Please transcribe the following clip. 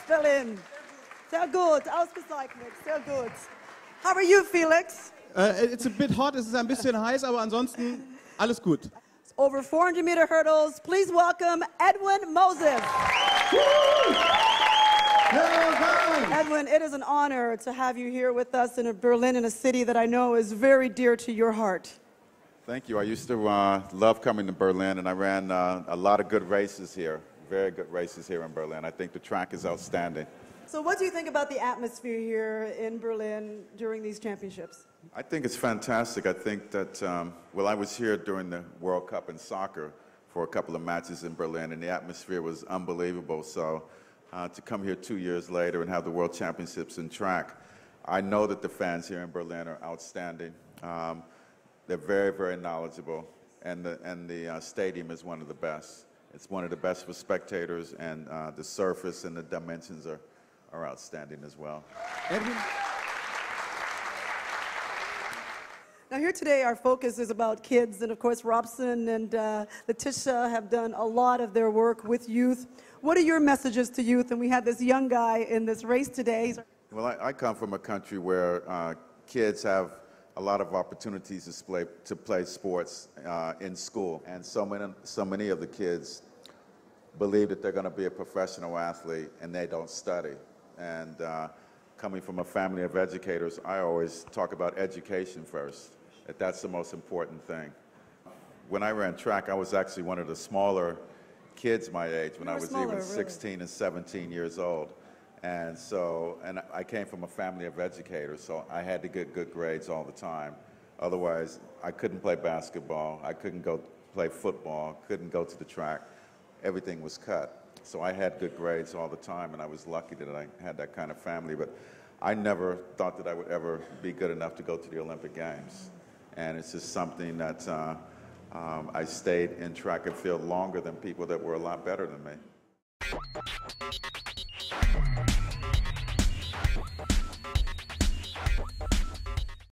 Berlin. Sehr gut, ausgezeichnet, sehr gut. How are you, Felix? It's a bit hot, es ist ein bisschen heiß, aber ansonsten alles gut. Over 400-meter hurdles, please welcome Edwin Moses. Edwin, it is an honor to have you here with us in Berlin, in a city that I know is very dear to your heart. Thank you. I used to love coming to Berlin, and I ran a lot of good races here. Very good races here in Berlin. I think the track is outstanding. So what do you think about the atmosphere here in Berlin during these championships? I think it's fantastic. I think that, well, I was here during the World Cup in soccer for a couple of matches in Berlin, and the atmosphere was unbelievable. So to come here 2 years later and have the World Championships in track, I know that the fans here in Berlin are outstanding. They're very, very knowledgeable, and the stadium is one of the best. It's one of the best for spectators, and the surface and the dimensions are outstanding as well. Edwin? Now here today our focus is about kids, and of course Robson and Letitia have done a lot of their work with youth. What are your messages to youth? And we had this young guy in this race today. Well, I come from a country where kids have a lot of opportunities to play sports in school, and so many of the kids believe that they're going to be a professional athlete, and they don't study. And coming from a family of educators, I always talk about education first. That's the most important thing. When I ran track, I was actually one of the smaller kids my age, when I was even 16 and 17 years old. And I came from a family of educators, so I had to get good grades all the time. Otherwise, I couldn't play basketball, I couldn't go play football, couldn't go to the track. Everything was cut. So I had good grades all the time, and I was lucky that I had that kind of family. But I never thought that I would ever be good enough to go to the Olympic Games. And it's just something that I stayed in track and field longer than people that were a lot better than me.